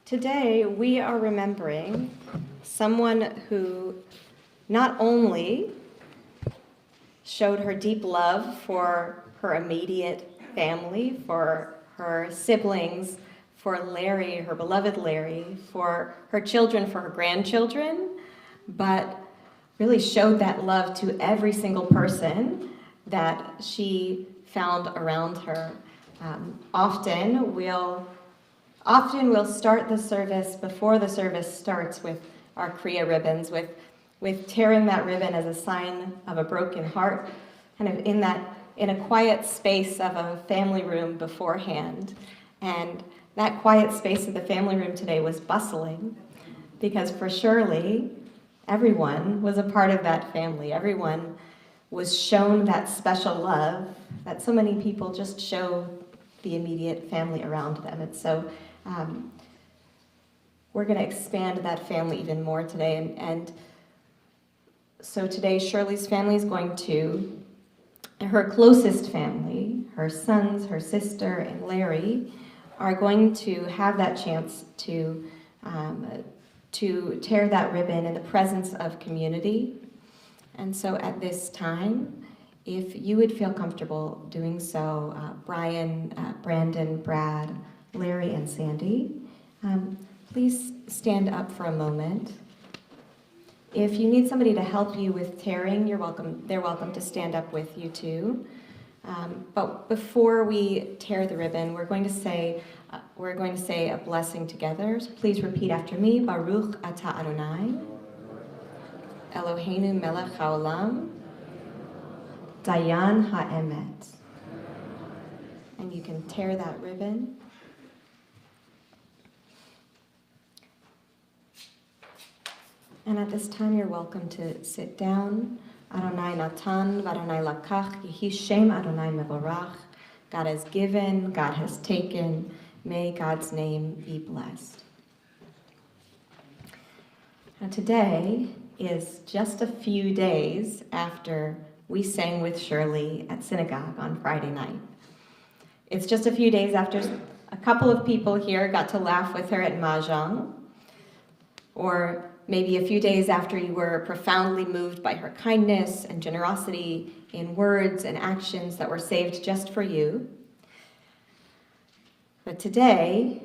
Today, we are remembering someone who not only showed her deep love for her immediate family, for her siblings, for Larry, her beloved Larry, for her children, for her grandchildren, but really showed that love to every single person that she found around her. Often we'll start the service before the service starts with our Kriya ribbons, with tearing that ribbon as a sign of a broken heart, kind of in a quiet space of a family room beforehand. And that quiet space of the family room today was bustling, because for Shirley, everyone was a part of that family. Everyone was shown that special love that so many people just show the immediate family around them. And so we're going to expand that family even more today. And so today, Shirley's family is going to, her closest family, her sons, her sister, and Larry, are going to have that chance to tear that ribbon in the presence of community. And so at this time, if you would feel comfortable doing so, Brian, Brandon, Brad, Larry, and Sandy, please stand up for a moment. If you need somebody to help you with tearing, you're welcome. They're welcome to stand up with you too. But before we tear the ribbon, we're going to say a blessing together. So please repeat after me. Baruch atah Adonai, Eloheinu melech haolam, Dayan ha'emet. And you can tear that ribbon. And at this time, you're welcome to sit down. Adonai natan, v'Adonai lakach, yehi shem Adonai mevorach. God has given, God has taken. May God's name be blessed. Now today is just a few days after we sang with Shirley at synagogue on Friday night. It's just a few days after a couple of people here got to laugh with her at Mahjong, or maybe a few days after you were profoundly moved by her kindness and generosity in words and actions that were saved just for you. But today,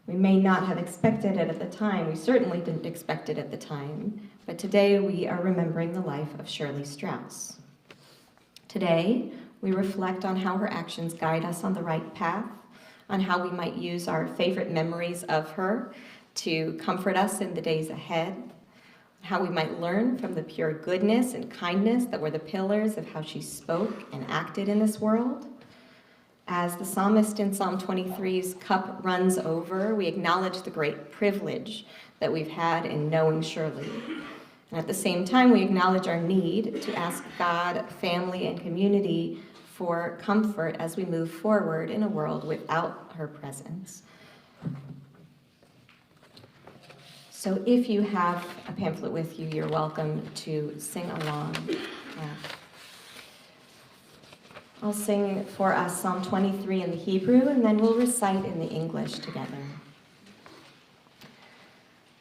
we may not have expected it at the time. We certainly didn't expect it at the time. But today, we are remembering the life of Shirley Strauss. Today, we reflect on how her actions guide us on the right path, on how we might use our favorite memories of her to comfort us in the days ahead, how we might learn from the pure goodness and kindness that were the pillars of how she spoke and acted in this world. As the psalmist in Psalm 23's cup runs over, we acknowledge the great privilege that we've had in knowing Shirley. And at the same time, we acknowledge our need to ask God, family, and community for comfort as we move forward in a world without her presence. So if you have a pamphlet with you, you're welcome to sing along. I'll sing for us Psalm 23 in the Hebrew, and then we'll recite in the English together.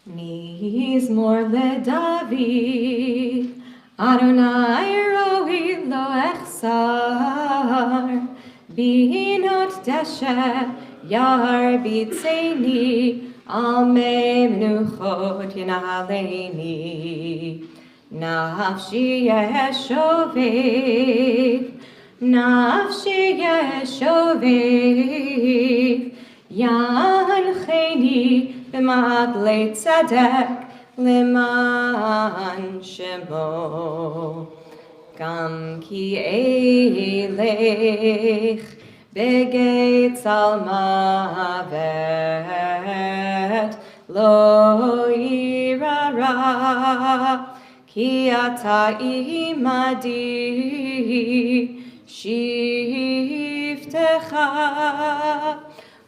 Mizmor leDavid, Adonai roi lo echsar, binot deshe yarbitzeni, al mei menuchot yanaleni. Nafshi yeshovev, Nafshi yeshovev, yancheni b'madlei tzedek leman shemo. Gam ki eilech begeit zalmavet lo yirara, ki ata imadi shiftecha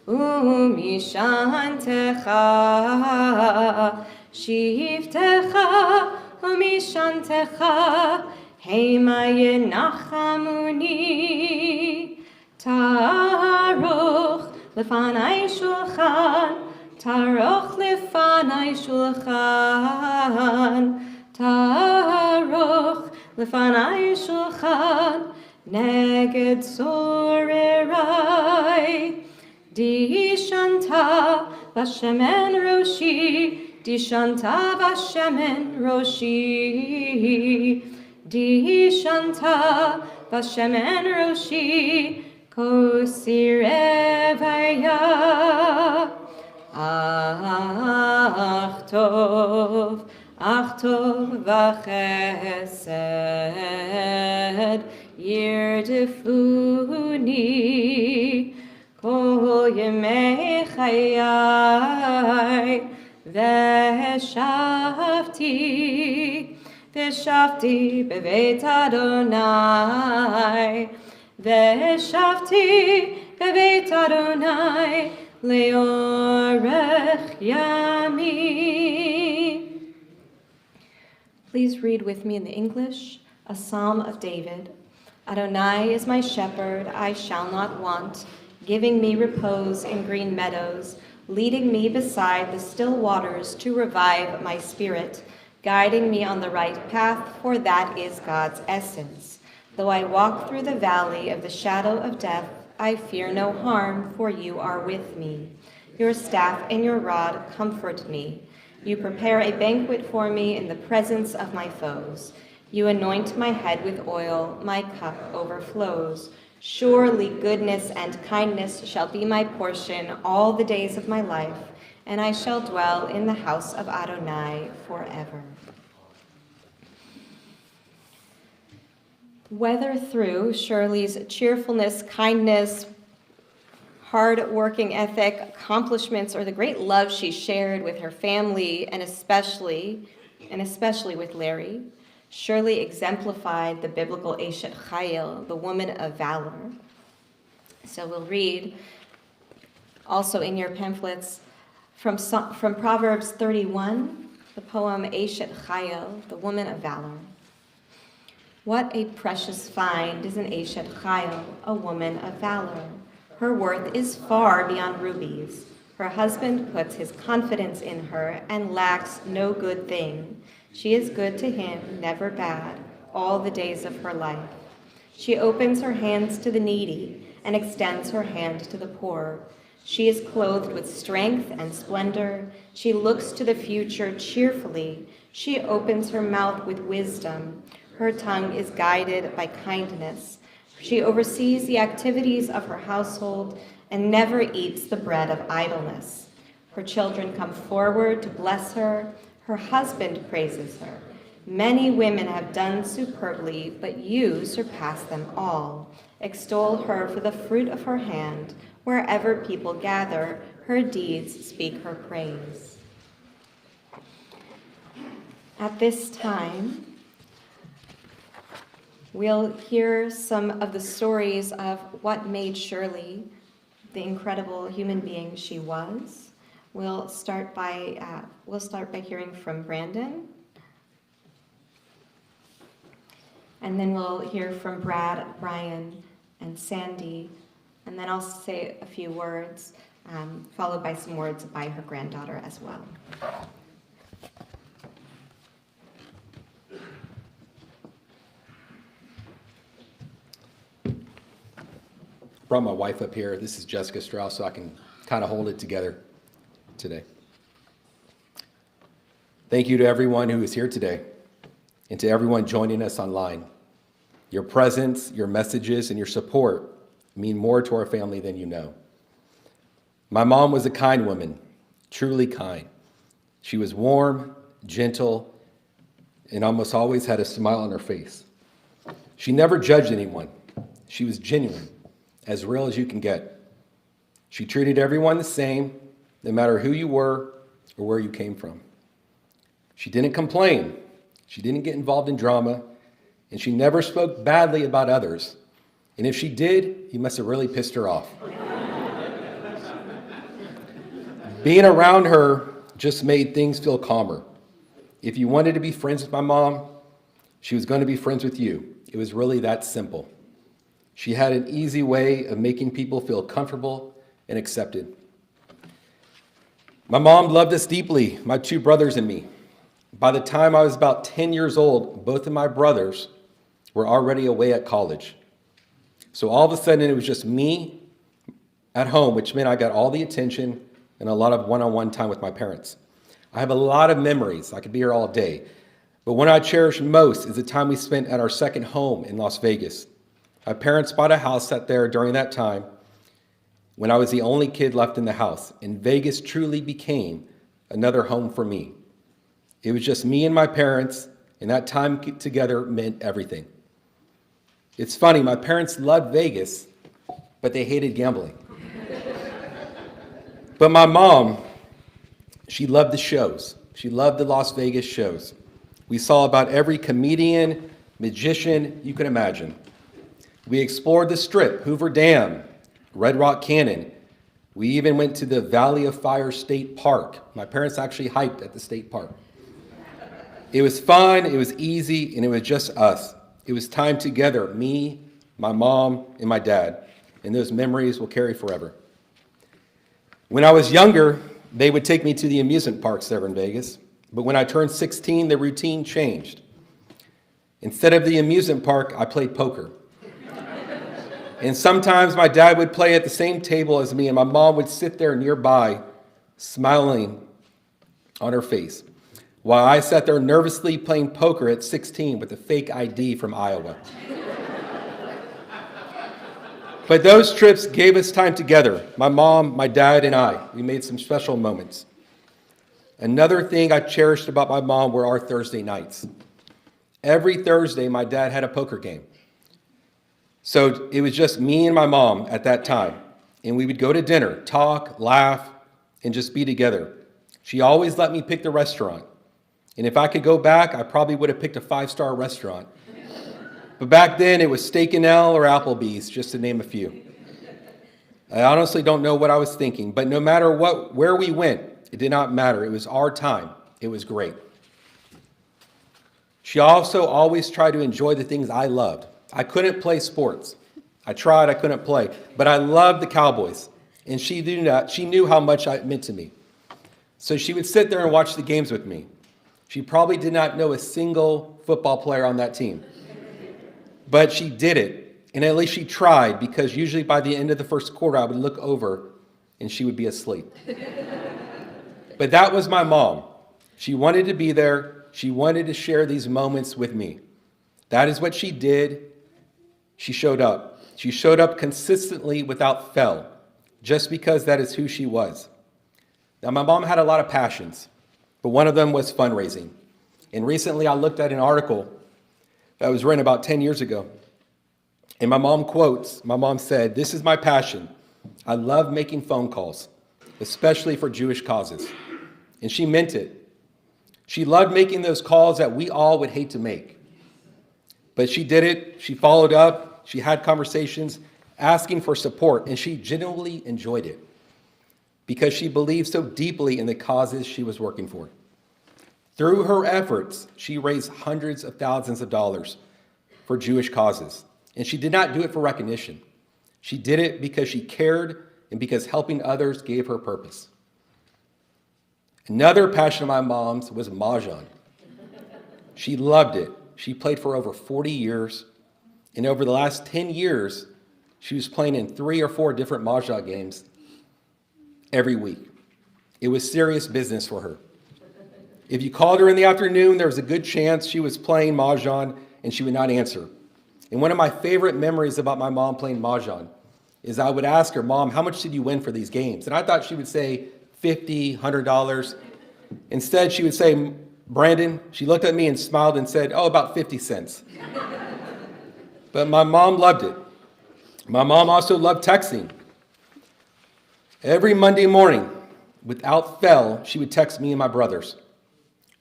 umishantecha shiftecha umishantecha hema yenachamuni taroch lefanai shulchan taroch lefanai shulchan taroch lefanai shulchan neged sorerai dishanta vashemen roshi dishanta vashemen roshi dishanta vashemen roshi kosirevaya Achtov v'chesed yirdefuni kol yemei chayai v'shavti beveit Adonai v'shavti beveit Adonai leorech yamim. Please read with me in the English, a Psalm of David. Adonai is my shepherd, I shall not want, giving me repose in green meadows, leading me beside the still waters to revive my spirit, guiding me on the right path, for that is God's essence. Though I walk through the valley of the shadow of death, I fear no harm, for you are with me. Your staff and your rod comfort me. You prepare a banquet for me in the presence of my foes. You anoint my head with oil, my cup overflows. Surely goodness and kindness shall be my portion all the days of my life, and I shall dwell in the house of Adonai forever. Whether through Shirley's cheerfulness, kindness, hard working ethic, accomplishments, or the great love she shared with her family and especially with Larry, Shirley exemplified the biblical Eshet Chayil, the woman of valor. So we'll read also in your pamphlets from Proverbs 31, the poem Eshet Chayil, the woman of valor. What a precious find is an Eshet Chayil, a woman of valor. Her worth is far beyond rubies. Her husband puts his confidence in her and lacks no good thing. She is good to him, never bad, all the days of her life. She opens her hands to the needy and extends her hand to the poor. She is clothed with strength and splendor. She looks to the future cheerfully. She opens her mouth with wisdom. Her tongue is guided by kindness. She oversees the activities of her household and never eats the bread of idleness. Her children come forward to bless her. Her husband praises her. Many women have done superbly, but you surpass them all. Extol her for the fruit of her hand. Wherever people gather, her deeds speak her praise. At this time, we'll hear some of the stories of what made Shirley the incredible human being she was. We'll start by hearing from Brandon. and then we'll hear from Brad, Brian, and Sandy, and then I'll say a few words, followed by some words by her granddaughter as well. Brought my wife up here. This is Jessica Strauss, so I can kind of hold it together today. Thank you to everyone who is here today and to everyone joining us online. Your presence, your messages, and your support mean more to our family than you know. My mom was a kind woman, truly kind. She was warm, gentle, and almost always had a smile on her face. She never judged anyone. She was genuine, as real as you can get. She treated everyone the same, no matter who you were or where you came from. She didn't complain. She didn't get involved in drama, and she never spoke badly about others. And if she did, you must have really pissed her off. Being around her just made things feel calmer. If you wanted to be friends with my mom, she was going to be friends with you. It was really that simple. She had an easy way of making people feel comfortable and accepted. My mom loved us deeply, my two brothers and me. By the time I was about 10 years old, both of my brothers were already away at college. So all of a sudden, it was just me at home, which meant I got all the attention and a lot of one-on-one time with my parents. I have a lot of memories. I could be here all day. But one I cherish most is the time we spent at our second home in Las Vegas. My parents bought a house out there during that time when I was the only kid left in the house, and Vegas truly became another home for me. It was just me and my parents, and that time together meant everything. It's funny, my parents loved Vegas, but they hated gambling. But my mom, she loved the shows. She loved the Las Vegas shows. We saw about every comedian, magician you could imagine. We explored the Strip, Hoover Dam, Red Rock Canyon. We even went to the Valley of Fire State Park. My parents actually hiked at the state park. It was fun, it was easy, and it was just us. It was time together, me, my mom, and my dad. And those memories will carry forever. When I was younger, they would take me to the amusement parks there in Vegas. But when I turned 16, the routine changed. Instead of the amusement park, I played poker. And sometimes my dad would play at the same table as me, and my mom would sit there nearby, smiling on her face, while I sat there nervously playing poker at 16 with a fake ID from Iowa. But those trips gave us time together, my mom, my dad, and I. We made some special moments. Another thing I cherished about my mom were our Thursday nights. Every Thursday, my dad had a poker game. So it was just me and my mom at that time. And we would go to dinner, talk, laugh, and just be together. She always let me pick the restaurant. And if I could go back, I probably would have picked a 5-star restaurant. But back then, it was Steak and Ale or Applebee's, just to name a few. I honestly don't know what I was thinking, but no matter where we went, it did not matter. It was our time. It was great. She also always tried to enjoy the things I loved. I couldn't play sports. I tried, I couldn't play, but I loved the Cowboys, and she knew that. She knew how much it meant to me. So she would sit there and watch the games with me. She probably did not know a single football player on that team. But she did it, and at least she tried, because usually by the end of the first quarter, I would look over, and she would be asleep. But that was my mom. She wanted to be there. She wanted to share these moments with me. That is what she did. She showed up. She showed up consistently without fail, just because that is who she was. Now, my mom had a lot of passions, but one of them was fundraising. And recently I looked at an article that was written about 10 years ago. And my mom said, "This is my passion. I love making phone calls, especially for Jewish causes." And she meant it. She loved making those calls that we all would hate to make. But she did it. She followed up. She had conversations asking for support, and she genuinely enjoyed it because she believed so deeply in the causes she was working for. Through her efforts, she raised hundreds of thousands of dollars for Jewish causes. And she did not do it for recognition. She did it because she cared and because helping others gave her purpose. Another passion of my mom's was mahjong. She loved it. She played for over 40 years. And over the last 10 years, she was playing in 3 or 4 different mahjong games every week. It was serious business for her. If you called her in the afternoon, there was a good chance she was playing mahjong and she would not answer. And one of my favorite memories about my mom playing mahjong is I would ask her, Mom, how much did you win for these games? And I thought she would say $50, $100. Instead, she would say, Brandon, she looked at me and smiled and said, oh, about 50 cents. But my mom loved it. My mom also loved texting. Every Monday morning, without fail, she would text me and my brothers.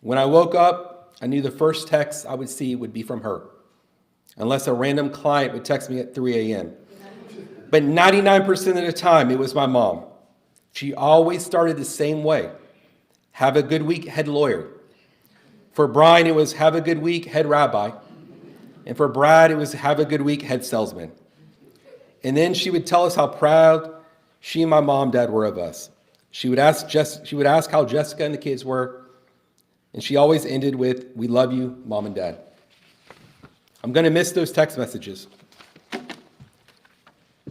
When I woke up, I knew the first text I would see would be from her, unless a random client would text me at 3 a.m. But 99% of the time, it was my mom. She always started the same way. Have a good week, head lawyer. For Brian, it was have a good week, head rabbi. And for Brad, it was have a good week, head salesman. And then she would tell us how proud she and my mom, dad were of us. She would ask how Jessica and the kids were. And she always ended with, we love you, Mom and Dad. I'm going to miss those text messages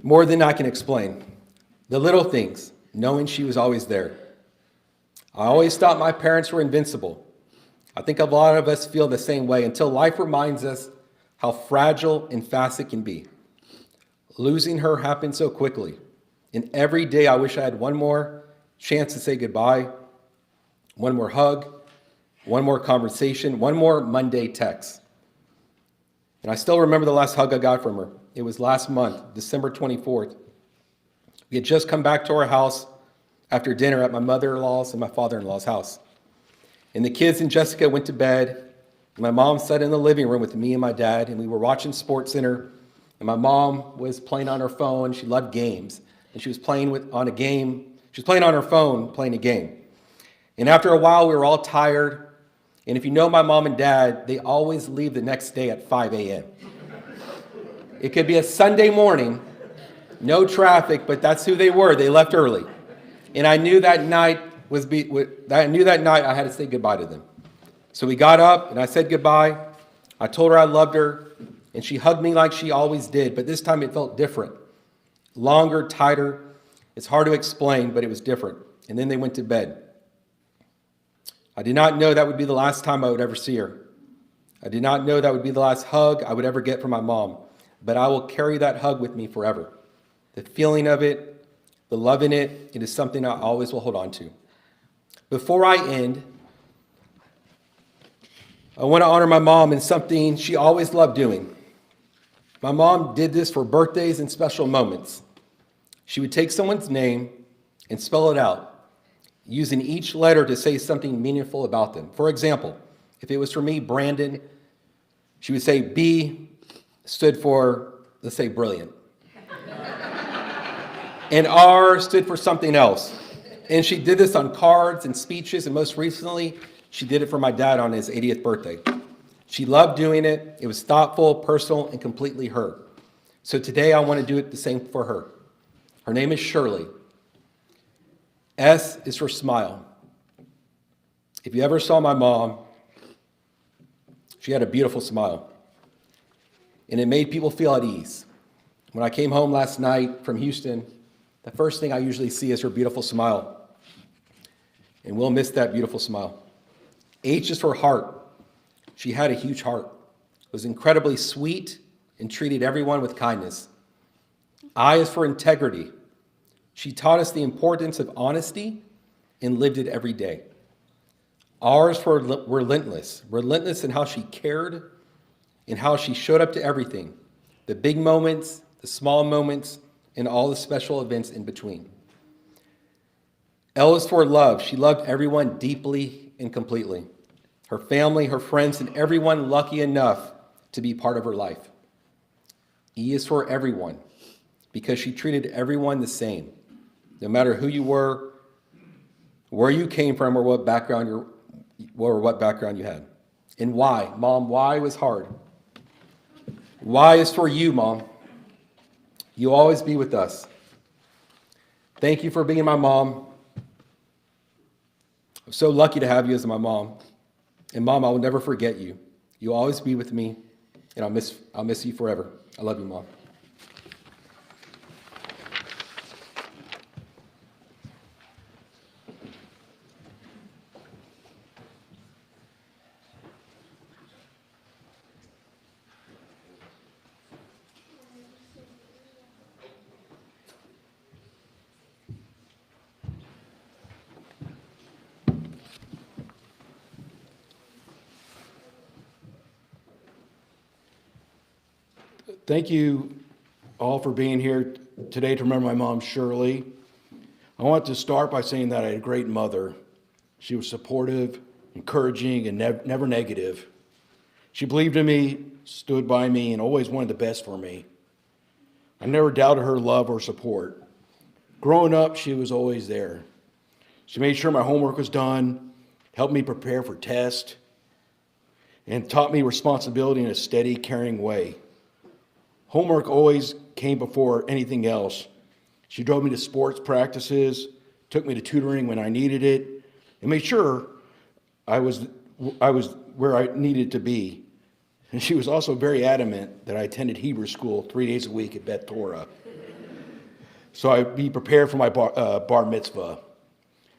more than I can explain. The little things, knowing she was always there. I always thought my parents were invincible. I think a lot of us feel the same way until life reminds us how fragile and fast it can be. Losing her happened so quickly. And every day I wish I had one more chance to say goodbye, one more hug, one more conversation, one more Monday text. And I still remember the last hug I got from her. It was last month, December 24th. We had just come back to our house after dinner at my mother-in-law's and my father-in-law's house. And the kids and Jessica went to bed. And my mom sat in the living room with me and my dad, and we were watching SportsCenter. And my mom was playing on her phone. She loved games. And she was playing on a game. She was playing on her phone, playing a game. And after a while, we were all tired. And if you know my mom and dad, they always leave the next day at 5 a.m. It could be a Sunday morning, no traffic, but that's who they were. They left early. And I knew that night I had to say goodbye to them. So we got up and I said goodbye. I told her I loved her, and she hugged me like she always did, but this time it felt different. Longer, tighter. It's hard to explain, but it was different. And then they went to bed. I did not know that would be the last time I would ever see her. I did not know that would be the last hug I would ever get from my mom, but I will carry that hug with me forever. The feeling of it, the love in it, it is something I always will hold on to. Before I end, I want to honor my mom in something she always loved doing. My mom did this for birthdays and special moments. She would take someone's name and spell it out, using each letter to say something meaningful about them. For example, if it was for me, Brandon, she would say B stood for, let's say, brilliant. And R stood for something else. And she did this on cards and speeches, and most recently, she did it for my dad on his 80th birthday. She loved doing it. It was thoughtful, personal, and completely her. So today, I want to do it the same for her. Her name is Shirley. S is for smile. If you ever saw my mom, she had a beautiful smile. And it made people feel at ease. When I came home last night from Houston, the first thing I usually see is her beautiful smile. And we'll miss that beautiful smile. H is for heart. She had a huge heart, was incredibly sweet, and treated everyone with kindness. I is for integrity. She taught us the importance of honesty and lived it every day. R is for relentless in how she cared and how she showed up to everything, the big moments, the small moments, and all the special events in between. L is for love. She loved everyone deeply and completely. Her family, her friends, and everyone lucky enough to be part of her life. E is for everyone, because she treated everyone the same, no matter who you were, where you came from, or what background you had. And why? Mom, why was hard? Y is for you, Mom. You'll always be with us. Thank you for being my mom. I'm so lucky to have you as my mom. And Mom, I will never forget you. You'll always be with me, and I'll miss you forever. I love you, Mom. Thank you all for being here today to remember my mom, Shirley. I want to start by saying that I had a great mother. She was supportive, encouraging, and never negative. She believed in me, stood by me, and always wanted the best for me. I never doubted her love or support. Growing up, she was always there. She made sure my homework was done, helped me prepare for tests, and taught me responsibility in a steady, caring way. Homework always came before anything else. She drove me to sports practices, took me to tutoring when I needed it, and made sure I was where I needed to be. And she was also very adamant that I attended Hebrew school 3 days a week at Beth Torah, so I'd be prepared for my bar mitzvah.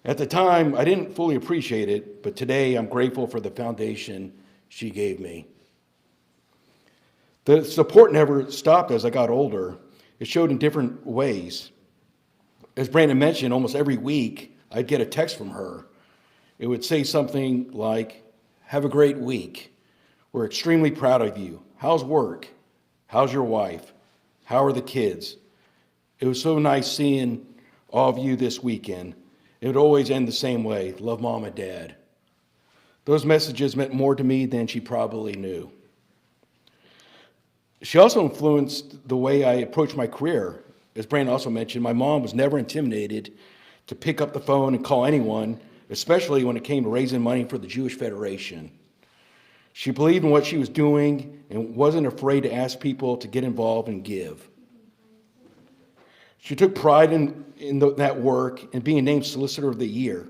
At the time, I didn't fully appreciate it, but today I'm grateful for the foundation she gave me. The support never stopped as I got older. It showed in different ways. As Brandon mentioned, almost every week I'd get a text from her. It would say something like, "Have a great week. We're extremely proud of you. How's work? How's your wife? How are the kids? It was so nice seeing all of you this weekend." It would always end the same way: "Love, Mom and Dad." Those messages meant more to me than she probably knew. She also influenced the way I approached my career. As Brandon also mentioned, my mom was never intimidated to pick up the phone and call anyone, especially when it came to raising money for the Jewish Federation. She believed in what she was doing and wasn't afraid to ask people to get involved and give. She took pride in that work and being named Solicitor of the Year.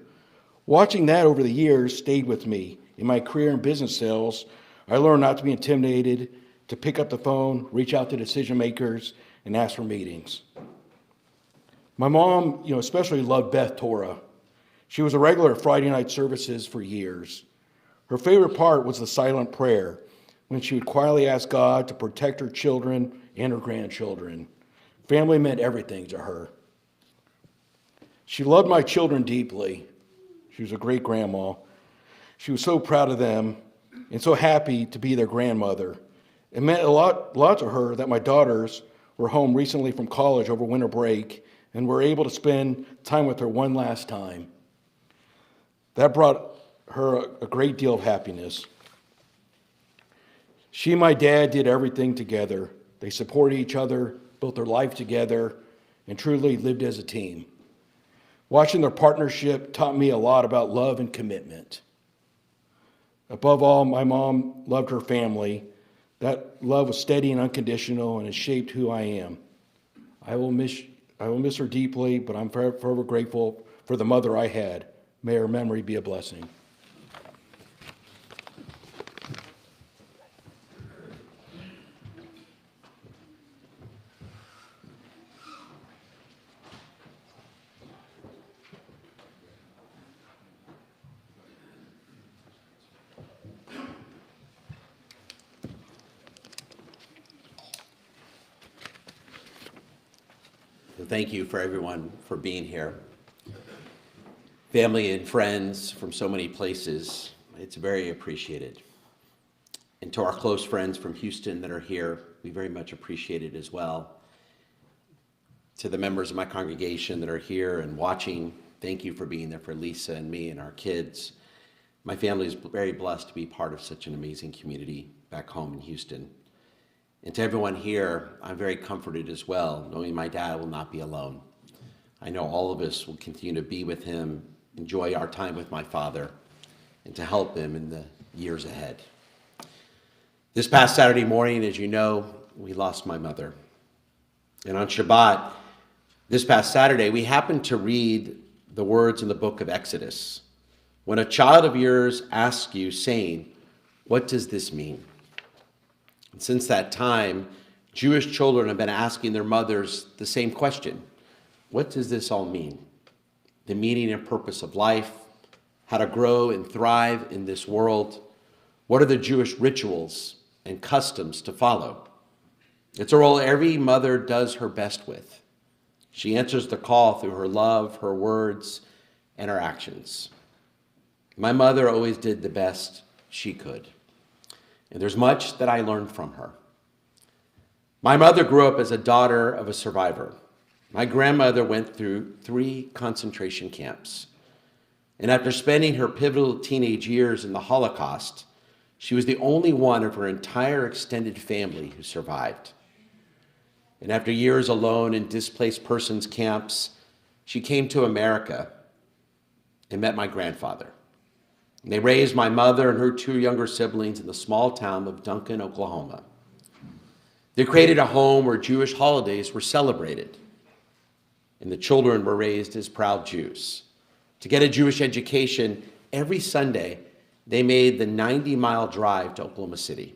Watching that over the years stayed with me. In my career in business sales, I learned not to be intimidated, to pick up the phone, reach out to decision makers, and ask for meetings. My mom, especially loved Beth Torah. She was a regular at Friday night services for years. Her favorite part was the silent prayer, when she would quietly ask God to protect her children and her grandchildren. Family meant everything to her. She loved my children deeply. She was a great grandma. She was so proud of them and so happy to be their grandmother. It meant a lot to her that my daughters were home recently from college over winter break and were able to spend time with her one last time. That brought her a great deal of happiness. She and my dad did everything together. They supported each other, built their life together, and truly lived as a team. Watching their partnership taught me a lot about love and commitment. Above all, my mom loved her family. That love was steady and unconditional and has shaped who I am. I will miss her deeply, but I'm forever grateful for the mother I had. May her memory be a blessing. Thank you for everyone for being here. Family and friends from so many places, it's very appreciated. And to our close friends from Houston that are here, we very much appreciate it as well. To the members of my congregation that are here and watching, thank you for being there for Lisa and me and our kids. My family is very blessed to be part of such an amazing community back home in Houston. And to everyone here, I'm very comforted as well, knowing my dad will not be alone. I know all of us will continue to be with him, enjoy our time with my father, and to help him in the years ahead. This past Saturday morning, as you know, we lost my mother. And on Shabbat, this past Saturday, we happened to read the words in the book of Exodus. When a child of yours asks you, saying, "What does this mean?" And since that time, Jewish children have been asking their mothers the same question. What does this all mean? The meaning and purpose of life, how to grow and thrive in this world. What are the Jewish rituals and customs to follow? It's a role every mother does her best with. She answers the call through her love, her words, and her actions. My mother always did the best she could, and there's much that I learned from her. My mother grew up as a daughter of a survivor. My grandmother went through 3 concentration camps, and after spending her pivotal teenage years in the Holocaust, she was the only one of her entire extended family who survived. And after years alone in displaced persons camps, she came to America and met my grandfather. And they raised my mother and her 2 younger siblings in the small town of Duncan, Oklahoma. They created a home where Jewish holidays were celebrated, and the children were raised as proud Jews. To get a Jewish education, every Sunday, they made the 90-mile drive to Oklahoma City.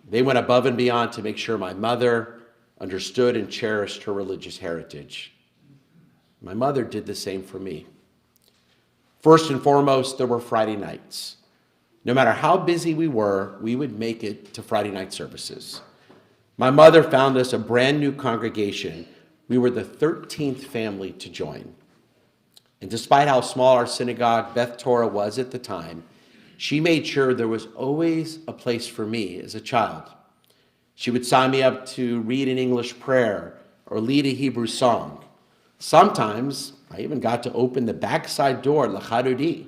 They went above and beyond to make sure my mother understood and cherished her religious heritage. My mother did the same for me. First and foremost, there were Friday nights. No matter how busy we were, we would make it to Friday night services. My mother found us a brand new congregation. We were the 13th family to join. And despite how small our synagogue, Beth Torah, was at the time, she made sure there was always a place for me as a child. She would sign me up to read an English prayer or lead a Hebrew song. Sometimes I even got to open the backside door, l'charudi,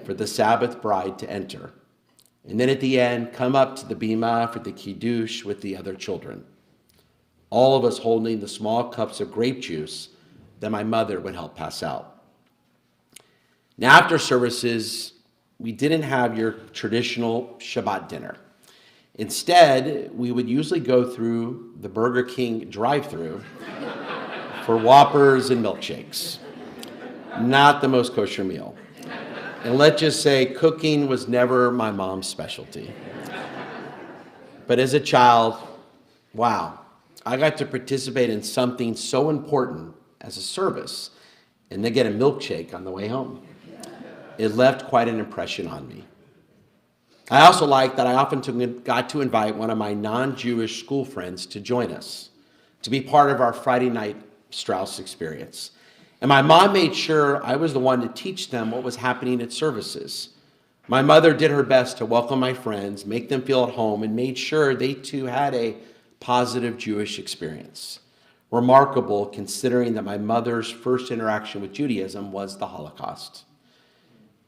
for the Sabbath bride to enter. And then at the end, come up to the bima for the kiddush with the other children. All of us holding the small cups of grape juice that my mother would help pass out. Now, after services, we didn't have your traditional Shabbat dinner. Instead, we would usually go through the Burger King drive-thru for Whoppers and milkshakes. Not the most kosher meal. And let's just say cooking was never my mom's specialty. But as a child, wow, I got to participate in something so important as a service and then get a milkshake on the way home. It left quite an impression on me. I also liked that I often got to invite one of my non-Jewish school friends to join us, to be part of our Friday night Strauss experience. And my mom made sure I was the one to teach them what was happening at services. My mother did her best to welcome my friends, make them feel at home, and made sure they too had a positive Jewish experience. Remarkable considering that my mother's first interaction with Judaism was the Holocaust.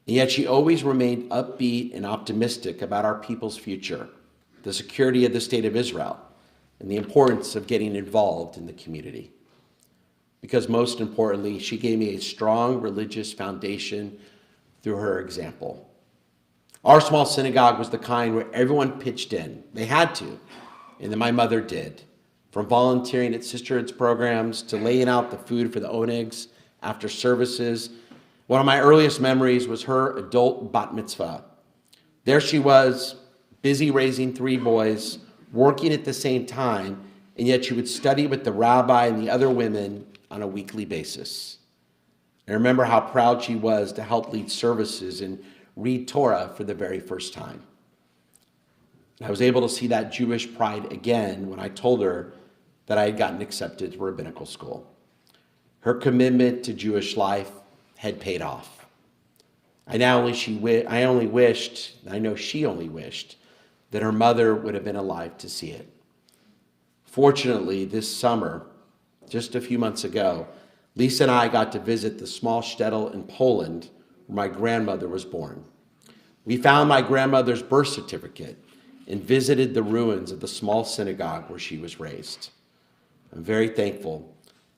And yet she always remained upbeat and optimistic about our people's future, the security of the state of Israel, and the importance of getting involved in the community. Because most importantly, she gave me a strong religious foundation through her example. Our small synagogue was the kind where everyone pitched in. They had to, and then my mother did. From volunteering at sisterhoods programs to laying out the food for the onegs after services. One of my earliest memories was her adult bat mitzvah. There she was, busy raising 3 boys, working at the same time, and yet she would study with the rabbi and the other women on a weekly basis. I remember how proud she was to help lead services and read Torah for the very first time. I was able to see that Jewish pride again when I told her that I had gotten accepted to rabbinical school. Her commitment to Jewish life had paid off. I know she only wished that her mother would have been alive to see it. Fortunately, this summer, just a few months ago, Lisa and I got to visit the small shtetl in Poland where my grandmother was born. We found my grandmother's birth certificate and visited the ruins of the small synagogue where she was raised. I'm very thankful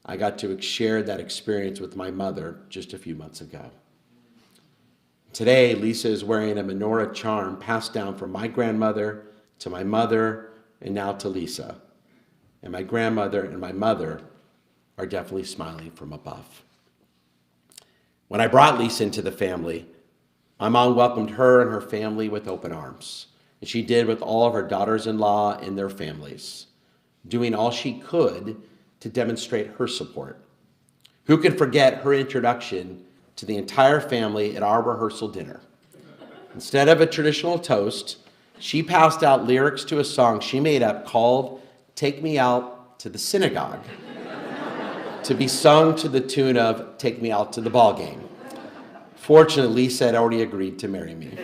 I got to share that experience with my mother just a few months ago. Today, Lisa is wearing a menorah charm passed down from my grandmother to my mother and now to Lisa. And my grandmother and my mother are definitely smiling from above. When I brought Lisa into the family, my mom welcomed her and her family with open arms. And she did with all of her daughters-in-law and their families, doing all she could to demonstrate her support. Who could forget her introduction to the entire family at our rehearsal dinner? Instead of a traditional toast, she passed out lyrics to a song she made up called "Take Me Out to the Synagogue," to be sung to the tune of "Take Me Out to the Ball Game." Fortunately, Lisa had already agreed to marry me.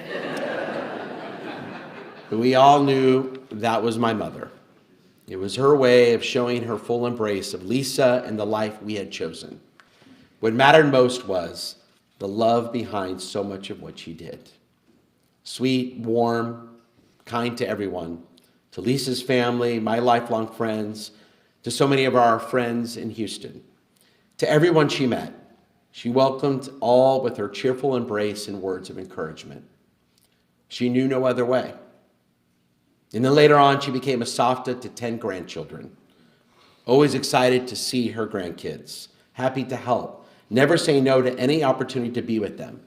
But we all knew that was my mother. It was her way of showing her full embrace of Lisa and the life we had chosen. What mattered most was the love behind so much of what she did. Sweet, warm, kind to everyone, to Lisa's family, my lifelong friends, to so many of our friends in Houston. To everyone she met, she welcomed all with her cheerful embrace and words of encouragement. She knew no other way. And then later on, she became a savta to 10 grandchildren. Always excited to see her grandkids, happy to help, never saying no to any opportunity to be with them,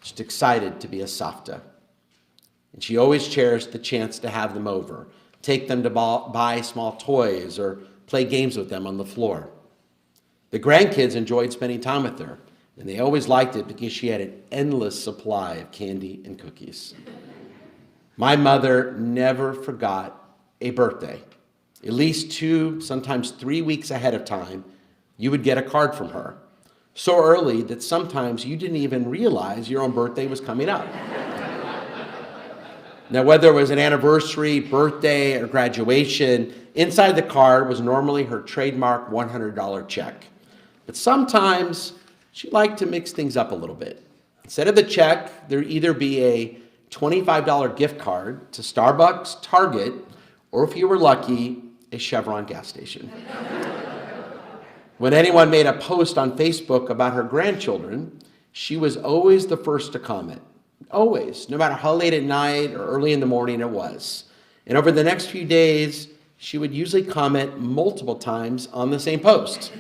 just excited to be a savta. And she always cherished the chance to have them over, take them to buy small toys or play games with them on the floor. The grandkids enjoyed spending time with her, and they always liked it because she had an endless supply of candy and cookies. My mother never forgot a birthday. At least 2, sometimes 3 weeks ahead of time, you would get a card from her. So early that sometimes you didn't even realize your own birthday was coming up. Now, whether it was an anniversary, birthday, or graduation, inside the card was normally her trademark $100 check. But sometimes she liked to mix things up a little bit. Instead of the check, there'd either be a $25 gift card to Starbucks, Target, or if you were lucky, a Chevron gas station. When anyone made a post on Facebook about her grandchildren, she was always the first to comment. Always, no matter how late at night or early in the morning it was. And over the next few days, she would usually comment multiple times on the same post,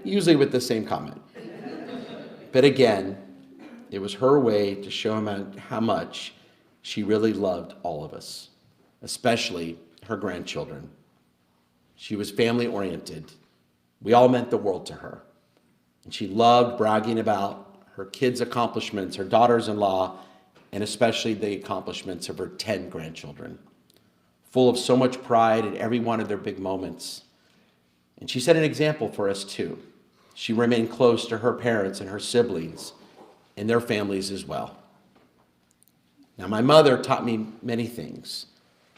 usually with the same comment. But again, it was her way to show him how much she really loved all of us, especially her grandchildren. She was family-oriented. We all meant the world to her. And she loved bragging about her kids' accomplishments, her daughters-in-law, and especially the accomplishments of her 10 grandchildren, full of so much pride in every one of their big moments. And she set an example for us too. She remained close to her parents and her siblings and their families as well. Now, my mother taught me many things,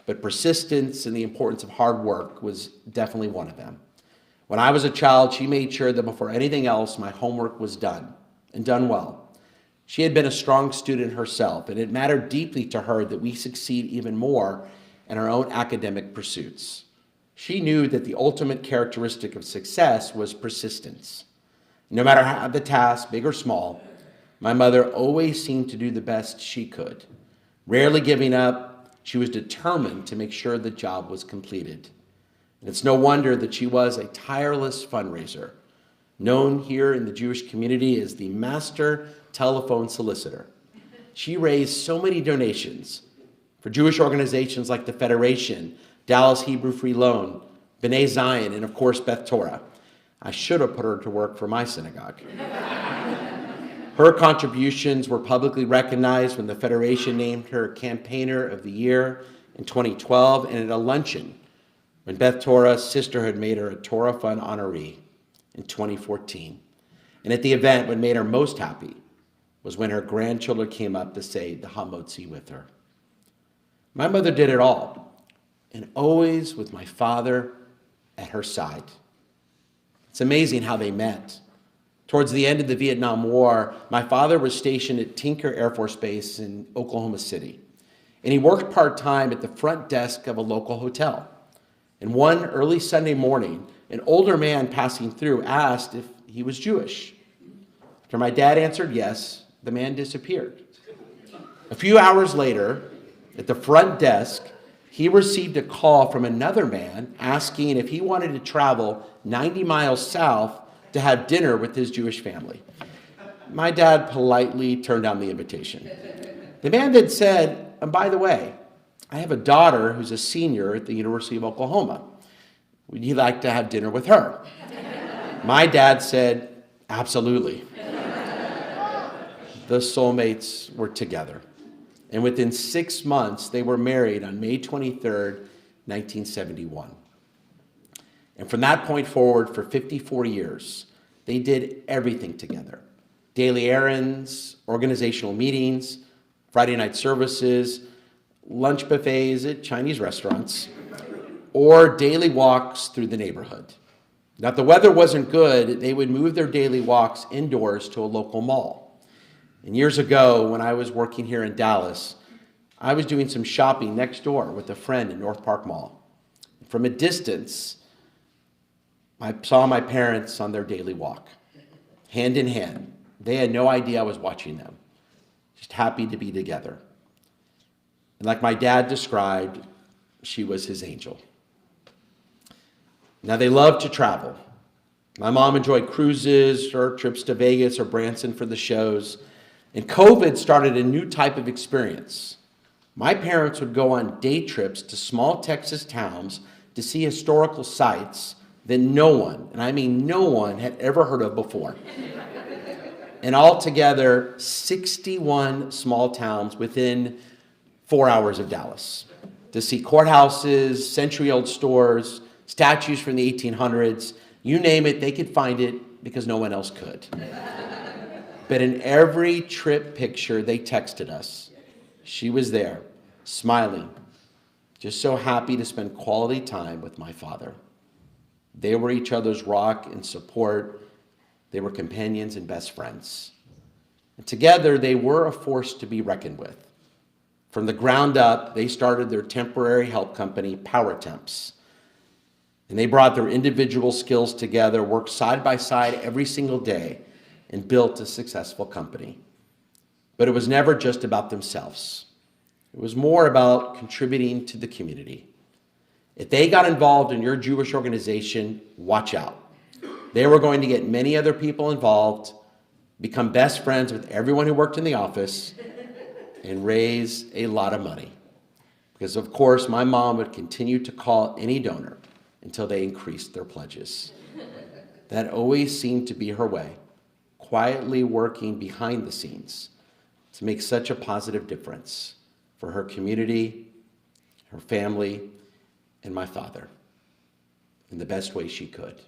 but persistence and the importance of hard work was definitely one of them. When I was a child, she made sure that before anything else, my homework was done, and done well. She had been a strong student herself, and it mattered deeply to her that we succeed even more in our own academic pursuits. She knew that the ultimate characteristic of success was persistence. No matter how the task, big or small, my mother always seemed to do the best she could. Rarely giving up, she was determined to make sure the job was completed. And it's no wonder that she was a tireless fundraiser, known here in the Jewish community as the Master Telephone Solicitor. She raised so many donations for Jewish organizations like the Federation, Dallas Hebrew Free Loan, B'nai Zion, and of course Beth Torah. I should have put her to work for my synagogue. Her contributions were publicly recognized when the Federation named her Campaigner of the Year in 2012, and at a luncheon when Beth Torah's sisterhood made her a Torah Fund honoree in 2014. And at the event, what made her most happy was when her grandchildren came up to say the Hamotzi with her. My mother did it all, and always with my father at her side. It's amazing how they met. Towards the end of the Vietnam War, my father was stationed at Tinker Air Force Base in Oklahoma City, and he worked part-time at the front desk of a local hotel. And one early Sunday morning, an older man passing through asked if he was Jewish. After my dad answered yes, the man disappeared. A few hours later, at the front desk, he received a call from another man asking if he wanted to travel 90 miles south to have dinner with his Jewish family. My dad politely turned down the invitation. The man then said, and by the way, I have a daughter who's a senior at the University of Oklahoma. Would you like to have dinner with her? My dad said, absolutely. The soulmates were together. And within 6 months, they were married on May 23rd, 1971. And from that point forward, for 54 years, they did everything together. Daily errands, organizational meetings, Friday night services, lunch buffets at Chinese restaurants, or daily walks through the neighborhood. Now, if the weather wasn't good, they would move their daily walks indoors to a local mall. And years ago, when I was working here in Dallas, I was doing some shopping next door with a friend in North Park Mall. From a distance, I saw my parents on their daily walk, hand in hand. They had no idea I was watching them, just happy to be together. And like my dad described, she was his angel. Now, they loved to travel. My mom enjoyed cruises or trips to Vegas or Branson for the shows. And COVID started a new type of experience. My parents would go on day trips to small Texas towns to see historical sites that no one, and I mean no one, had ever heard of before. And altogether, 61 small towns within 4 hours of Dallas to see courthouses, century-old stores, statues from the 1800s. You name it, they could find it because no one else could. But in every trip picture they texted us, she was there, smiling, just so happy to spend quality time with my father. They were each other's rock and support. They were companions and best friends. And together, they were a force to be reckoned with. From the ground up, they started their temporary help company, Power Temps. And they brought their individual skills together, worked side by side every single day, and built a successful company. But it was never just about themselves. It was more about contributing to the community. If they got involved in your Jewish organization, watch out. They were going to get many other people involved, become best friends with everyone who worked in the office, and raise a lot of money. Because, of course, my mom would continue to call any donor until they increased their pledges. That always seemed to be her way, quietly working behind the scenes to make such a positive difference for her community, her family, and my father in the best way she could.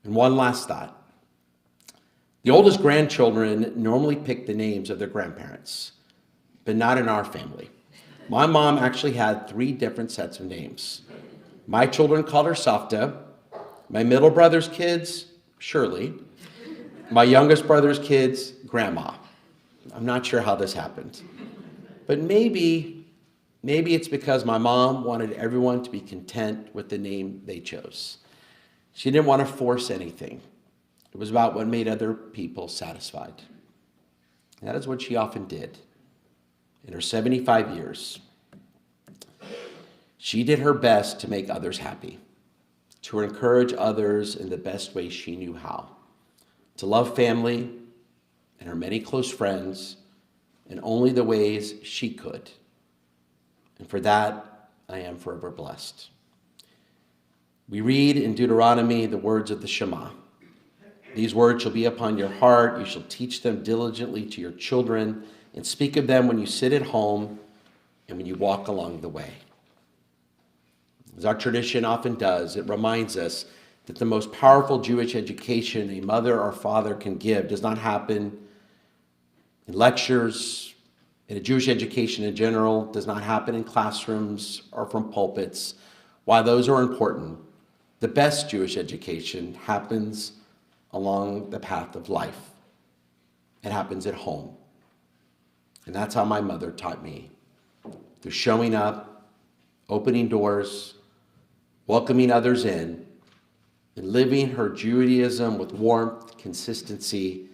And one last thought. The oldest grandchildren normally pick the names of their grandparents, but not in our family. My mom actually had 3 different sets of names. My children called her Safta, my middle brother's kids, Shirley, my youngest brother's kids, Grandma. I'm not sure how this happened. But maybe it's because my mom wanted everyone to be content with the name they chose. She didn't want to force anything. It was about what made other people satisfied. And that is what she often did. In her 75 years, she did her best to make others happy, to encourage others in the best way she knew how, to love family and her many close friends in only the ways she could. And for that, I am forever blessed. We read in Deuteronomy the words of the Shema. These words shall be upon your heart. You shall teach them diligently to your children and speak of them when you sit at home and when you walk along the way. As our tradition often does, it reminds us that the most powerful Jewish education a mother or father can give does not happen in lectures, in a Jewish education in general, does not happen in classrooms or from pulpits. While those are important, the best Jewish education happens along the path of life. It happens at home. And that's how my mother taught me. Through showing up, opening doors, welcoming others in, and living her Judaism with warmth, consistency,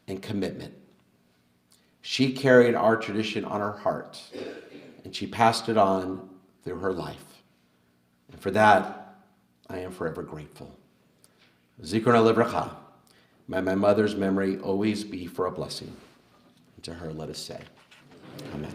and commitment. She carried our tradition on her heart, and she passed it on through her life. And for that, I am forever grateful. Zikrona livracha. May my mother's memory always be for a blessing. And to her, let us say, Amen.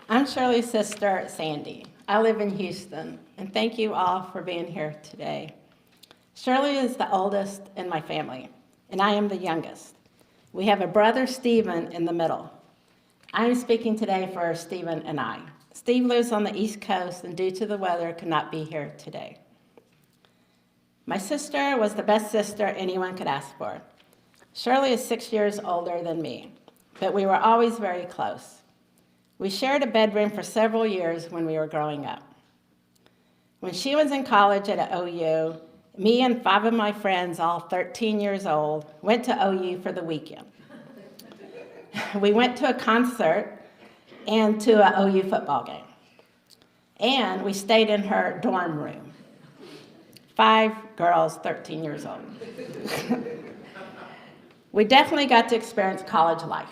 I'm Shirley's sister, Sandy. I live in Houston, and thank you all for being here today. Shirley is the oldest in my family, and I am the youngest. We have a brother, Stephen, in the middle. I am speaking today for Stephen and I. Steve lives on the East Coast, and due to the weather, could not be here today. My sister was the best sister anyone could ask for. Shirley is 6 years older than me, but we were always very close. We shared a bedroom for several years when we were growing up. When she was in college at OU, me and 5 of my friends, all 13 years old, went to OU for the weekend. We went to a concert and to an OU football game. And we stayed in her dorm room. 5 girls, 13 years old. We definitely got to experience college life.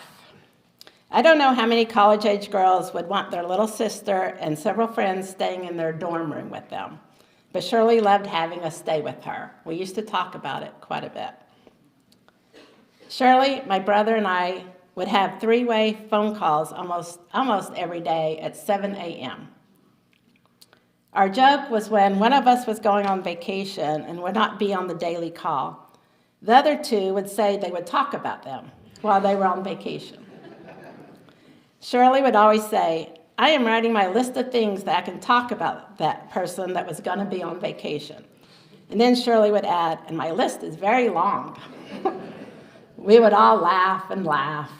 I don't know how many college-age girls would want their little sister and several friends staying in their dorm room with them, but Shirley loved having us stay with her. We used to talk about it quite a bit. Shirley, my brother, and I would have 3-way phone calls almost every day at 7 a.m. Our joke was when one of us was going on vacation and would not be on the daily call, the other 2 would say they would talk about them while they were on vacation. Shirley would always say, I am writing my list of things that I can talk about that person that was going to be on vacation. And then Shirley would add, and my list is very long. We would all laugh and laugh.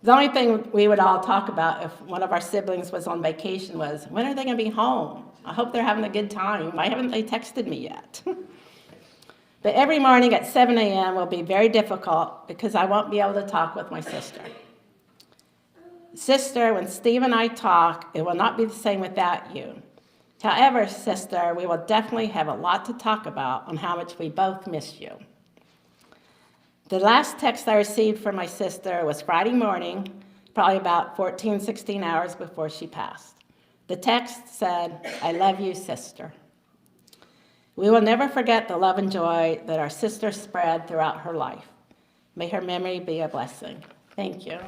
The only thing we would all talk about if one of our siblings was on vacation was, when are they going to be home? I hope they're having a good time. Why haven't they texted me yet? But every morning at 7 a.m. will be very difficult because I won't be able to talk with my sister. Sister, when Steve and I talk, it will not be the same without you. However, sister, we will definitely have a lot to talk about on how much we both miss you. The last text I received from my sister was Friday morning, probably about 14, 16 hours before she passed. The text said, I love you, sister. We will never forget the love and joy that our sister spread throughout her life. May her memory be a blessing. Thank you.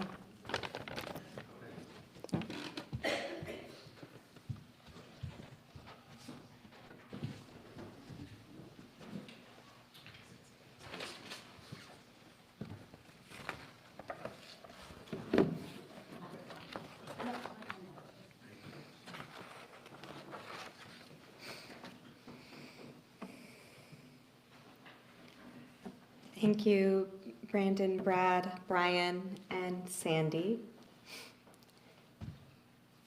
Thank you, Brandon, Brad, Brian, and Sandy.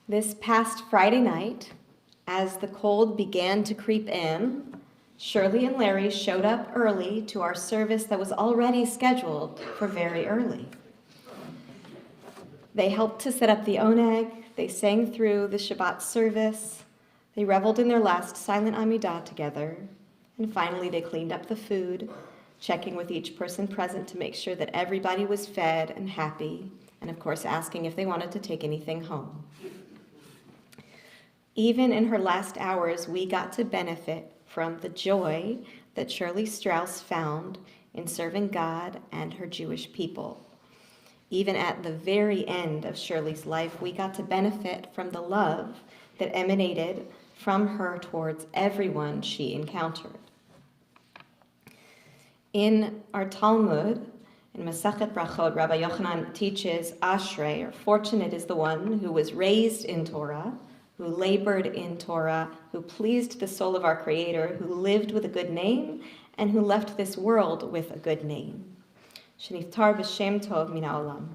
This past Friday night, as the cold began to creep in, Shirley and Larry showed up early to our service that was already scheduled for very early. They helped to set up the oneg, they sang through the Shabbat service, they reveled in their last silent Amidah together, and finally they cleaned up the food, checking with each person present to make sure that everybody was fed and happy, and of course asking if they wanted to take anything home. Even in her last hours, we got to benefit from the joy that Shirley Strauss found in serving God and her Jewish people. Even at the very end of Shirley's life, we got to benefit from the love that emanated from her towards everyone she encountered. In our Talmud, in Masachet Brachot, Rabbi Yochanan teaches, Ashrei, or fortunate is the one who was raised in Torah, who labored in Torah, who pleased the soul of our Creator, who lived with a good name, and who left this world with a good name. Sheniftar b'shem tov min ha'olam.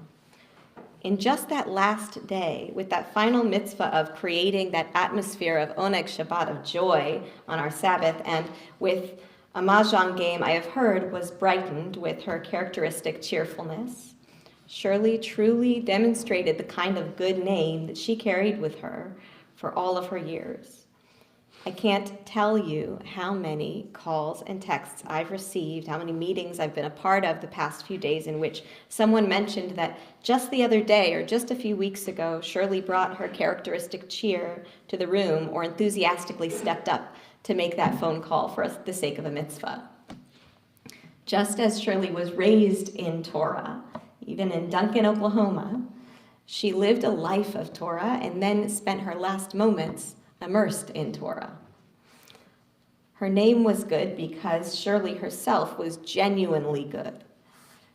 in just that last day, with that final mitzvah of creating that atmosphere of Oneg Shabbat, of joy on our Sabbath, and with a mahjong game I have heard was brightened with her characteristic cheerfulness, Shirley truly demonstrated the kind of good name that she carried with her for all of her years. I can't tell you how many calls and texts I've received, how many meetings I've been a part of the past few days in which someone mentioned that just the other day or just a few weeks ago, Shirley brought her characteristic cheer to the room or enthusiastically stepped up to make that phone call for the sake of a mitzvah. Just as Shirley was raised in Torah, even in Duncan, Oklahoma, she lived a life of Torah and then spent her last moments immersed in Torah. Her name was good because Shirley herself was genuinely good.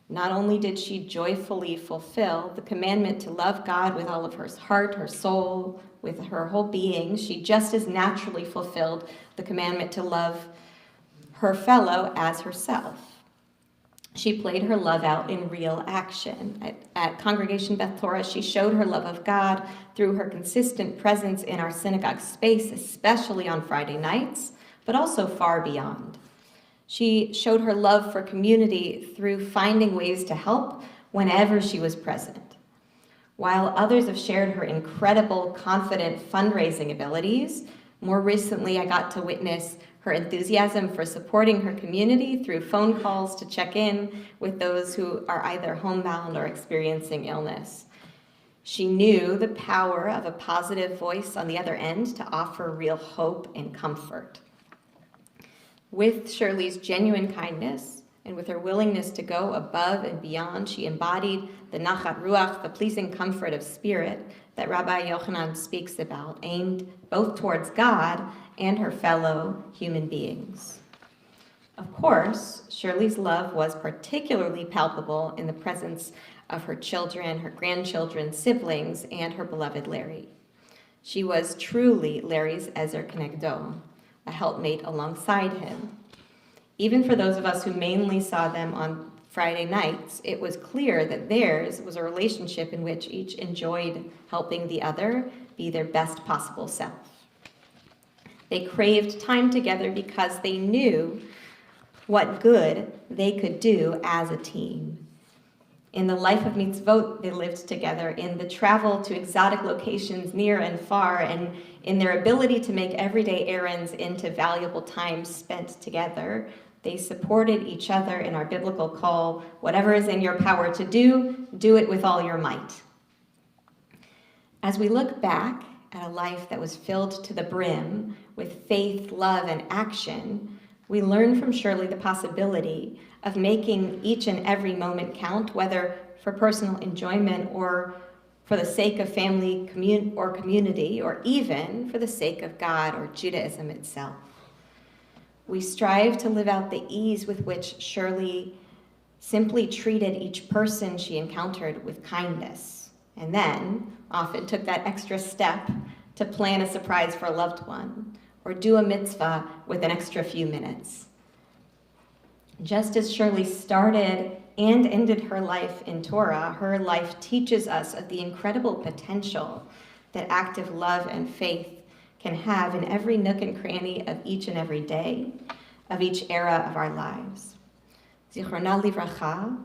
Not only did she joyfully fulfill the commandment to love God with all of her heart, her soul, with her whole being, she just as naturally fulfilled the commandment to love her fellow as herself. She played her love out in real action. At Congregation Beth Torah, she showed her love of God through her consistent presence in our synagogue space, especially on Friday nights, but also far beyond. She showed her love for community through finding ways to help whenever she was present. While others have shared her incredible, confident fundraising abilities, more recently I got to witness her enthusiasm for supporting her community through phone calls to check in with those who are either homebound or experiencing illness. She knew the power of a positive voice on the other end to offer real hope and comfort. With Shirley's genuine kindness and with her willingness to go above and beyond, she embodied the nachat ruach, the pleasing comfort of spirit that Rabbi Yochanan speaks about, aimed both towards God and her fellow human beings. Of course, Shirley's love was particularly palpable in the presence of her children, her grandchildren, siblings, and her beloved Larry. She was truly Larry's Ezer Kenegdo, a helpmate alongside him. Even for those of us who mainly saw them on Friday nights, it was clear that theirs was a relationship in which each enjoyed helping the other be their best possible self. They craved time together because they knew what good they could do as a team. In the life of mitzvot, they lived together, in the travel to exotic locations near and far, and in their ability to make everyday errands into valuable time spent together. They supported each other in our biblical call, whatever is in your power to do, do it with all your might. As we look back at a life that was filled to the brim with faith, love, and action, we learn from Shirley the possibility of making each and every moment count, whether for personal enjoyment or for the sake of family or community, or even for the sake of God or Judaism itself. We strive to live out the ease with which Shirley simply treated each person she encountered with kindness, and then often took that extra step to plan a surprise for a loved one, or do a mitzvah with an extra few minutes. Just as Shirley started and ended her life in Torah, her life teaches us of the incredible potential that active love and faith can have in every nook and cranny of each and every day, of each era of our lives. Zichrona livracha,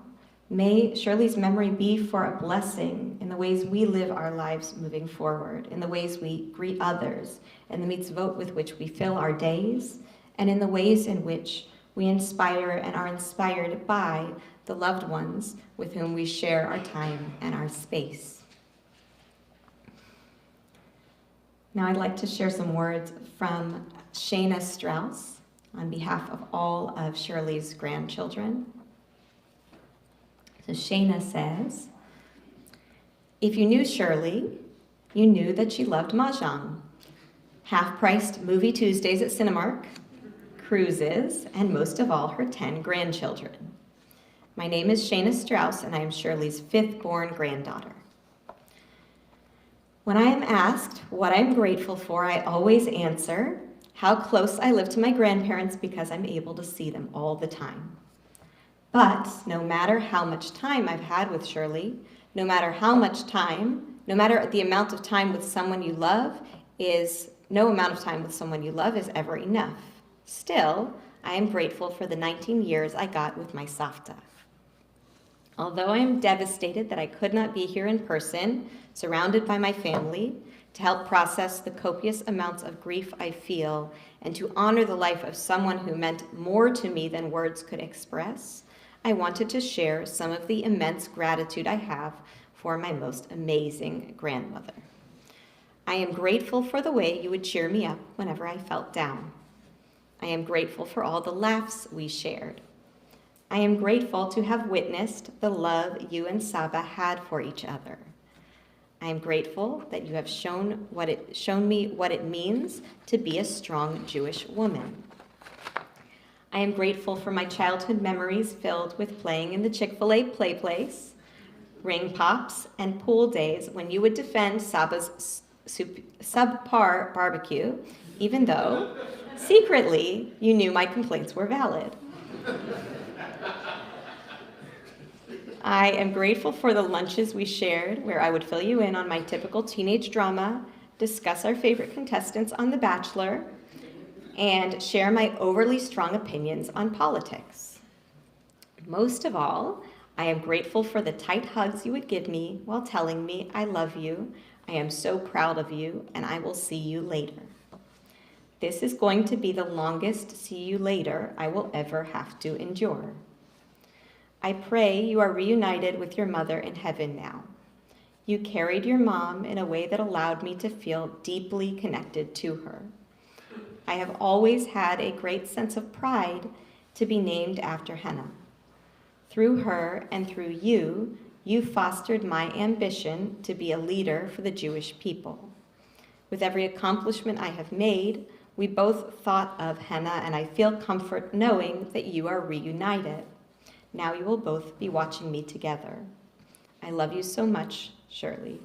may Shirley's memory be for a blessing in the ways we live our lives moving forward, in the ways we greet others, in the mitzvot with which we fill our days, and in the ways in which we inspire and are inspired by the loved ones with whom we share our time and our space. Now I'd like to share some words from Shana Strauss on behalf of all of Shirley's grandchildren. So Shana says, if you knew Shirley, you knew that she loved mahjong, half-priced movie Tuesdays at Cinemark, cruises, and most of all, her 10 grandchildren. My name is Shana Strauss, and I am Shirley's 5th-born granddaughter. When I am asked what I'm grateful for, I always answer how close I live to my grandparents because I'm able to see them all the time. But no matter how much time I've had with Shirley, No matter how much time, no matter the amount of time with someone you love no amount of time with someone you love is ever enough. Still, I am grateful for the 19 years I got with my savta. Although I am devastated that I could not be here in person, surrounded by my family, to help process the copious amounts of grief I feel and to honor the life of someone who meant more to me than words could express, I wanted to share some of the immense gratitude I have for my most amazing grandmother. I am grateful for the way you would cheer me up whenever I felt down. I am grateful for all the laughs we shared. I am grateful to have witnessed the love you and Saba had for each other. I am grateful that you have shown me what it means to be a strong Jewish woman. I am grateful for my childhood memories filled with playing in the Chick-fil-A play place, ring pops, and pool days when you would defend Saba's subpar barbecue, even though secretly you knew my complaints were valid. I am grateful for the lunches we shared where I would fill you in on my typical teenage drama, discuss our favorite contestants on The Bachelor, and share my overly strong opinions on politics. Most of all, I am grateful for the tight hugs you would give me while telling me I love you, I am so proud of you, and I will see you later. This is going to be the longest see you later I will ever have to endure. I pray you are reunited with your mother in heaven now. You carried your mom in a way that allowed me to feel deeply connected to her. I have always had a great sense of pride to be named after Hannah. Through her and through you, you fostered my ambition to be a leader for the Jewish people. With every accomplishment I have made, we both thought of Hannah, and I feel comfort knowing that you are reunited. Now you will both be watching me together. I love you so much, Shirley.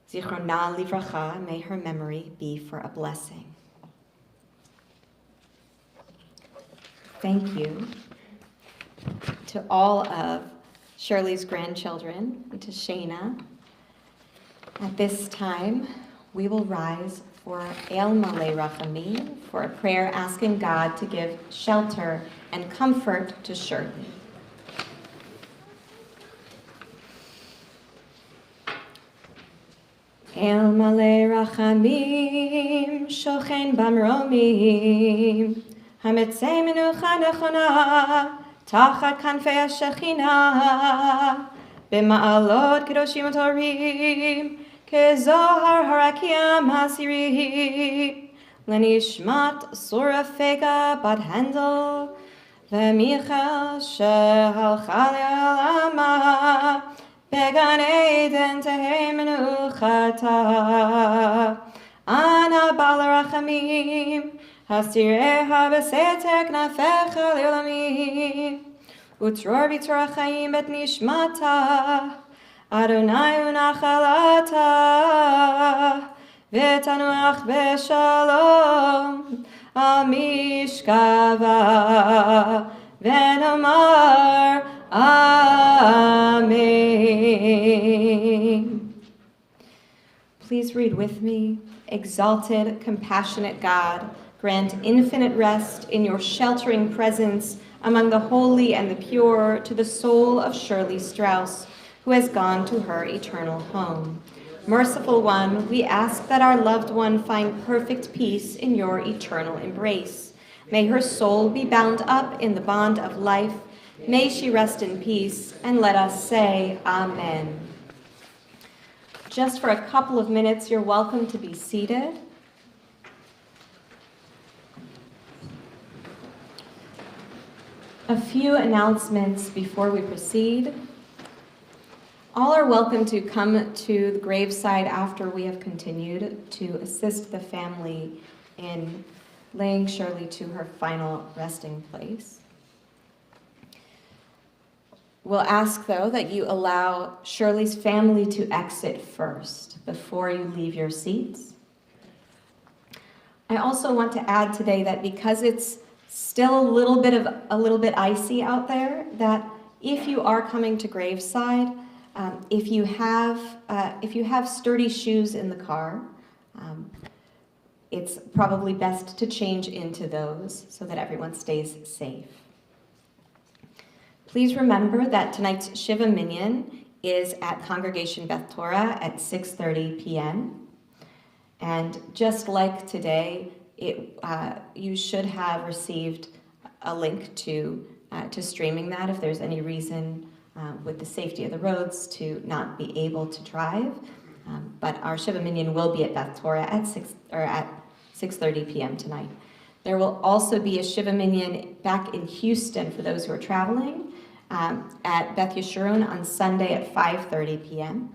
Zichrona livracha, may her memory be for a blessing. Thank you to all of Shirley's grandchildren and to Shayna. At this time, we will rise for El Malei Rachamim, for a prayer asking God to give shelter and comfort to Shirley. El Malei Rachamim, Shochen Bamromim, Hametzei Menucha Nechona, Tachat Kanfei HaShechina, B'ma'alot Kedoshim Torim, Kezohar Harakiam Hasiri, Lenishmat Sura Fega Bat Handel, V'michal Shehalcha Le'alama, Began Eden Tehei Menuchata, Ana Bala Rachamim, Hasireha B'seter Knafecha Le'olamim, Utror B'tor HaChaim Bet Nishmata, Adonai Unachalata, V'tanuach B'shalom, Al Mishkava, V'nomar Amen. Please read with me. Exalted, compassionate God, grant infinite rest in your sheltering presence among the holy and the pure to the soul of Shirley Strauss, who has gone to her eternal home. Merciful One, we ask that our loved one find perfect peace in your eternal embrace. May her soul be bound up in the bond of life. May she rest in peace, and let us say Amen. Just for a couple of minutes, you're welcome to be seated. A few announcements before we proceed. All are welcome to come to the graveside after we have continued to assist the family in laying Shirley to her final resting place. We'll ask, though, that you allow Shirley's family to exit first before you leave your seats. I also want to add today that because it's still a little bit icy out there, that if you are coming to graveside, If you have sturdy shoes in the car, it's probably best to change into those so that everyone stays safe. Please remember that tonight's Shiva Minyan is at Congregation Beth Torah at 6:30 p.m. And just like today, you should have received a link to streaming that if there's any reason with the safety of the roads to not be able to drive. But our Shiva Minyan will be at Beth Torah at 6:30 p.m. tonight. There will also be a Shiva Minyan back in Houston for those who are traveling at Beth Yeshurun on Sunday at 5:30 p.m.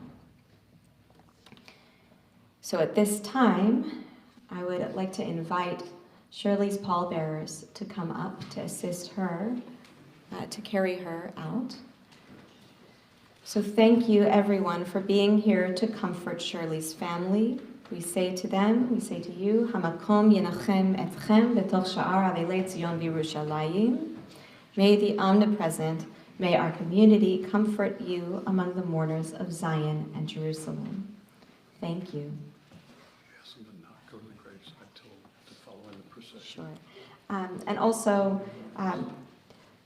So at this time, I would like to invite Shirley's pallbearers to come up to assist her, to carry her out. So thank you everyone for being here to comfort Shirley's family. We say to them, we say to you, Hamakom yenachem etchem betoch sha'ar avelei Tzion v'Yerushalayim. May the omnipresent, may our community comfort you among the mourners of Zion and Jerusalem. Thank you. Ask them to not go to the graveside till to follow in the procession. Sure. And also,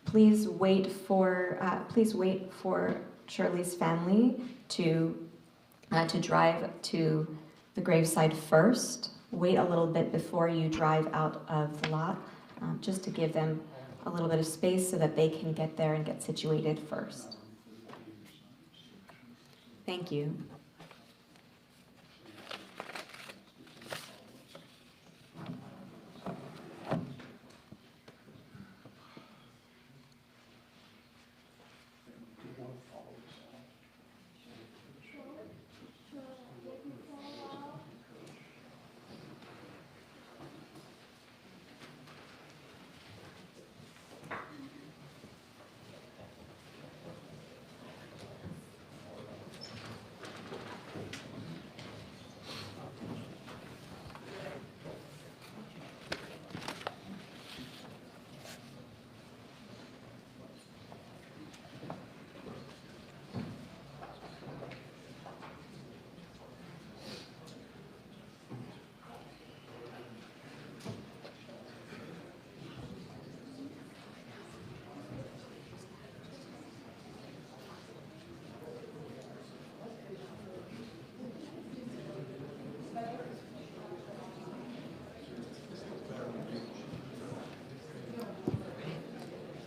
please wait for Shirley's family to drive to the graveside first. Wait a little bit before you drive out of the lot, just to give them a little bit of space so that they can get there and get situated first. Thank you.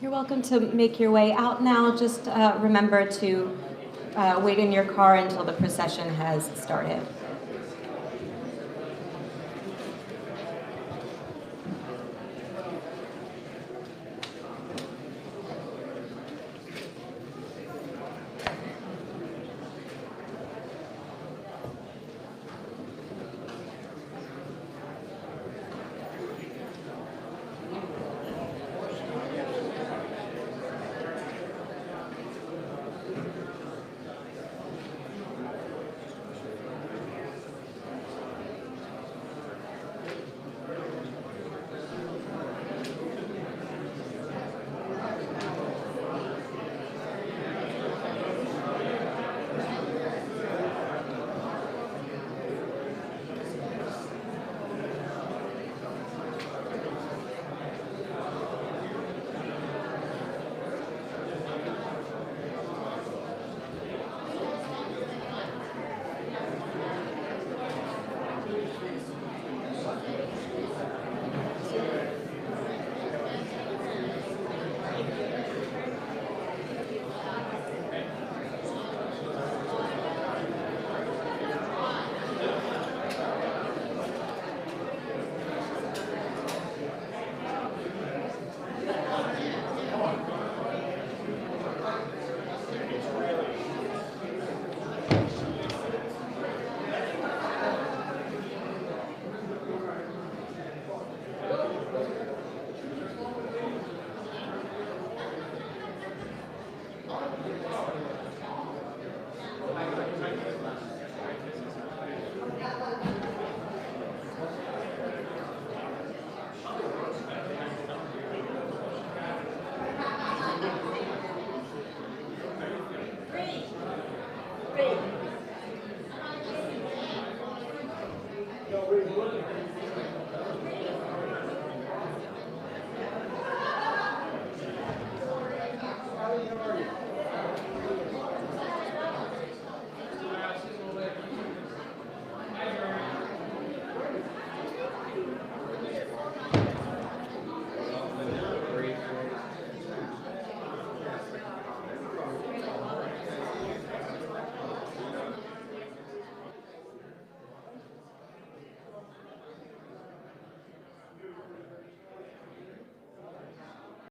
You're welcome to make your way out now. Just remember to wait in your car until the procession has started.